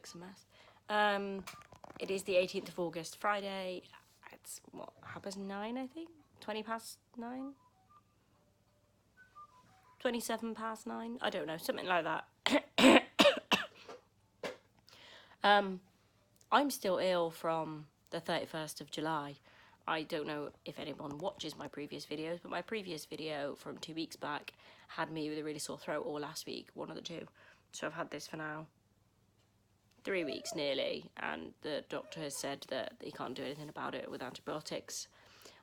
looks a mess. It is the 18th of August, Friday. It's, what, 9:30, I think? 20 past 9? 27 past 9? I don't know, something like that. I'm still ill from the 31st of July. I don't know if anyone watches my previous videos, but my previous video from 2 weeks back had me with a really sore throat, or last week, one of the two. So I've had this for now 3 weeks nearly, and the doctor has said that he can't do anything about it with antibiotics.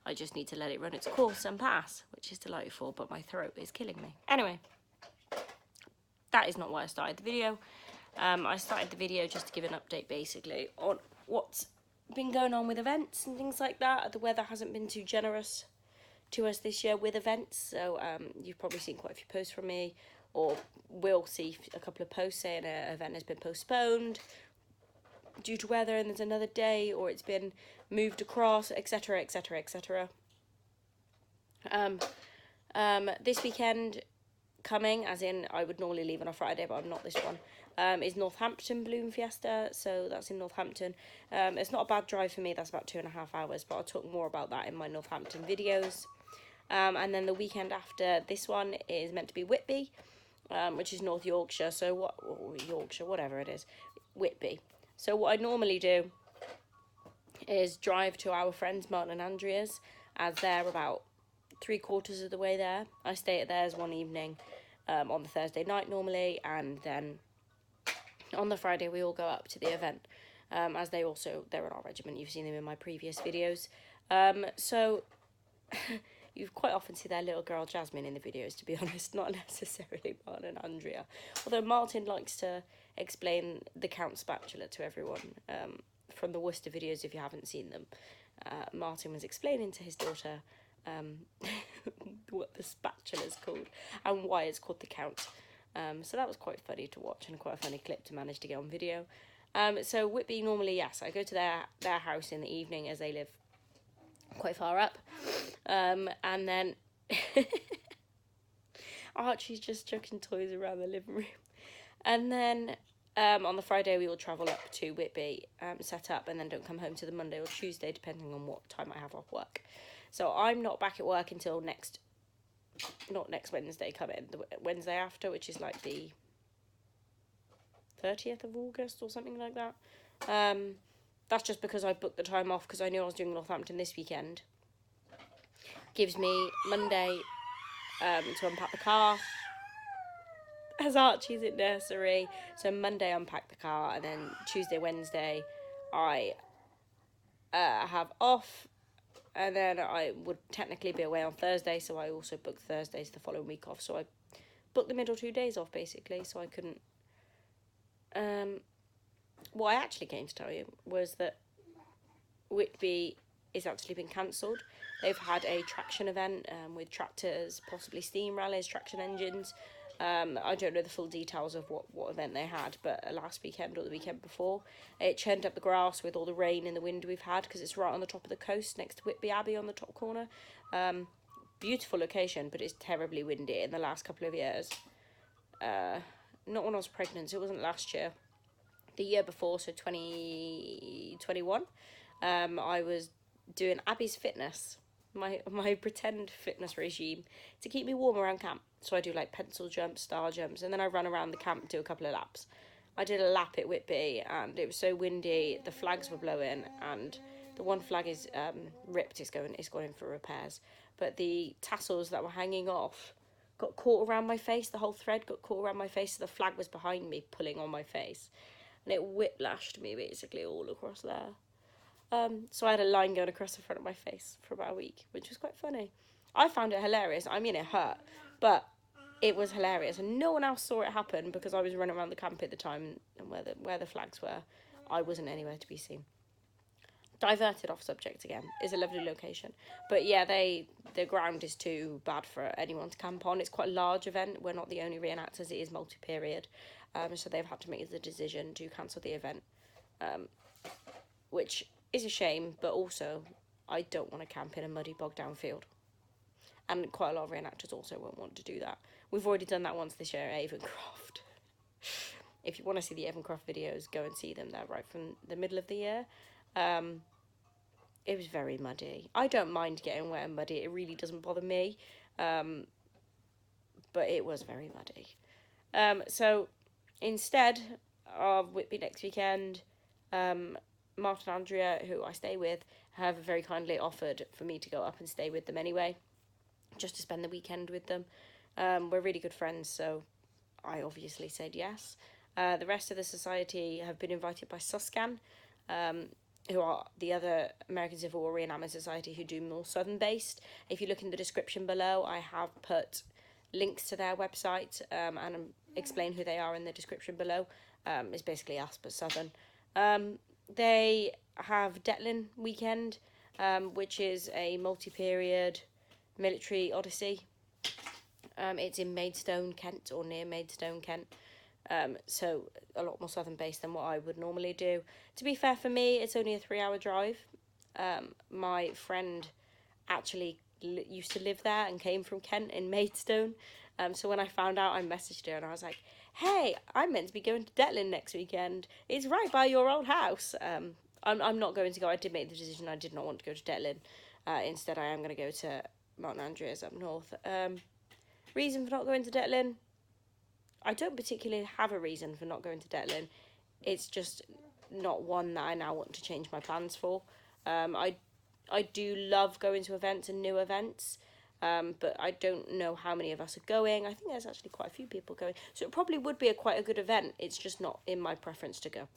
I just need to let it run its course and pass, which is delightful, but my throat is killing me. Anyway, that is not why I started the video. I started the video just to give an update, basically, on what's been going on with events and things like that. The weather hasn't been too generous to us this year with events, so you've probably seen quite a few posts from me, or will see a couple of posts saying an event has been postponed due to weather and there's another day, or it's been moved across, etc, etc, etc. This weekend coming, as in I would normally leave on a Friday, but I'm not this one, is Northampton Balloon Fiesta, so that's in Northampton. It's not a bad drive for me, that's about 2.5 hours, but I'll talk more about that in my Northampton videos. And then the weekend after this one is meant to be Whitby, which is North Yorkshire, so Yorkshire, whatever it is, Whitby. So what I normally do is drive to our friends Martin and Andrea's, as they're about 3/4 of the way there. I stay at theirs one evening on the Thursday night normally, and then on the Friday we all go up to the event, as they're in our regiment. You've seen them in my previous videos. So you quite often see their little girl Jasmine in the videos, to be honest, not necessarily Martin and Andrea. Although Martin likes to explain the Count's spatula to everyone, from the Worcester videos if you haven't seen them. Martin was explaining to his daughter what the spatula is called and why it's called the Count. So that was quite funny to watch and quite a funny clip to manage to get on video. So Whitby, normally, yes, I go to their house in the evening, as they live quite far up. And then Archie's just chucking toys around the living room. And then on the Friday we will travel up to Whitby, set up, and then don't come home to the Monday or Tuesday, depending on what time I have off work. So I'm not back at work until not next Wednesday coming, the Wednesday after, which is like the 30th of August or something like that. That's just because I booked the time off because I knew I was doing Northampton this weekend. Gives me Monday to unpack the car, as Archie's in nursery. So Monday unpack the car, and then Tuesday, Wednesday I have off, and then I would technically be away on Thursday, so I also booked Thursdays the following week off. So I booked the middle 2 days off, basically, so I couldn't... What I actually came to tell you was that Whitby is actually been cancelled. They've had a traction event with tractors, possibly steam rallies, traction engines. I don't know the full details of what event they had, but last weekend or the weekend before, it churned up the grass with all the rain and the wind we've had, because it's right on the top of the coast next to Whitby Abbey on the top corner. Beautiful location, but it's terribly windy in the last couple of years. Not when I was pregnant, so it wasn't last year. The year before, so 2021, I was doing Abby's fitness, my pretend fitness regime to keep me warm around camp. So I do like pencil jumps, star jumps, and then I run around the camp, do a couple of laps. I did a lap at Whitby, and it was so windy, the flags were blowing, and the one flag is ripped, it's going in for repairs. But the tassels that were hanging off got caught around my face, the whole thread got caught around my face, so the flag was behind me, pulling on my face. And it whiplashed me, basically, all across there. So I had a line going across the front of my face for about a week, which was quite funny. I found it hilarious. I mean, it hurt, but it was hilarious. And no one else saw it happen because I was running around the camp at the time, and where the flags were, I wasn't anywhere to be seen. Diverted off subject again. Is a lovely location. But yeah, the ground is too bad for anyone to camp on. It's quite a large event. We're not the only reenactors. It is multi-period. So they've had to make the decision to cancel the event, which is a shame, but also I don't want to camp in a muddy, bogged down field. And quite a lot of reenactors also won't want to do that. We've already done that once this year at Avon Croft. if you want to see the Evancroft videos, go and see them. They're right from the middle of the year. It was very muddy. I don't mind getting wet and muddy. It really doesn't bother me. But it was very muddy. So instead of Whitby next weekend, Martin and Andrea, who I stay with, have very kindly offered for me to go up and stay with them anyway, just to spend the weekend with them. We're really good friends, so I obviously said yes. The rest of the society have been invited by Suscan, who are the other American Civil War Reenactment Society who do more southern based. If you look in the description below, I have put links to their website and explain who they are in the description below. It's basically us but southern. They have Detlin weekend, which is a multi-period military odyssey. It's in Maidstone, Kent, or near Maidstone, Kent. So a lot more southern based than what I would normally do. To be fair, for me, it's only a 3-hour drive. My friend actually used to live there and came from Kent in Maidstone. So when I found out, I messaged her and I was like, hey, I'm meant to be going to Detlin next weekend. It's right by your old house. I'm not going to go. I did make the decision. I did not want to go to Detlin. Instead, I am going to go to Mount Andreas up north. Reason for not going to Detlin? I don't particularly have a reason for not going to Detlin. It's just not one that I now want to change my plans for. I do love going to events and new events, but I don't know how many of us are going. I think there's actually quite a few people going, so it probably would be quite a good event. It's just not in my preference to go.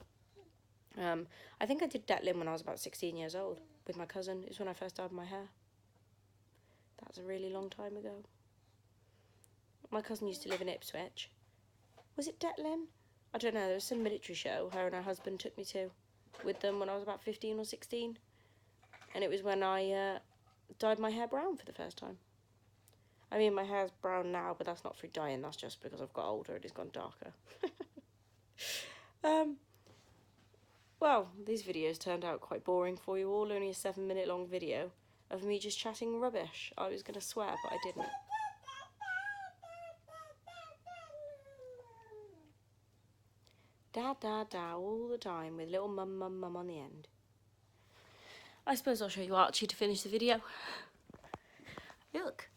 I think I did Detlin when I was about 16 years old with my cousin. It was when I first dyed my hair. That's a really long time ago. My cousin used to live in Ipswich. Was it Detlin? I don't know. There was some military show her and her husband took me to with them when I was about 15 or 16. And it was when I dyed my hair brown for the first time. I mean, my hair's brown now, but that's not through dyeing. That's just because I've got older and it's gone darker. Well, these videos turned out quite boring for you all. Only a 7-minute long video of me just chatting rubbish. I was going to swear, but I didn't. Da da da all the time with little mum mum mum on the end. I suppose I'll show you Archie to finish the video. Look.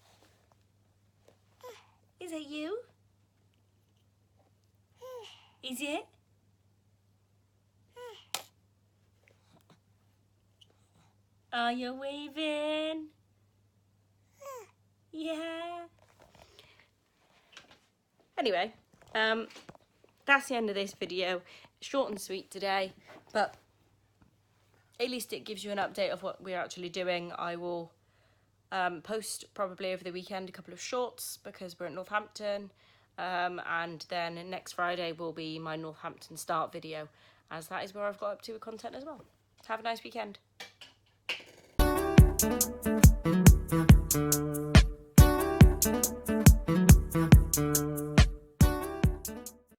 Is it you? Is it? Are you waving? Yeah. Anyway, that's the end of this video. Short and sweet today, but at least it gives you an update of what we're actually doing. I will post probably over the weekend a couple of shorts because we're at Northampton, and then next Friday will be my Northampton start video, as that is where I've got up to with content as well. Have a nice weekend.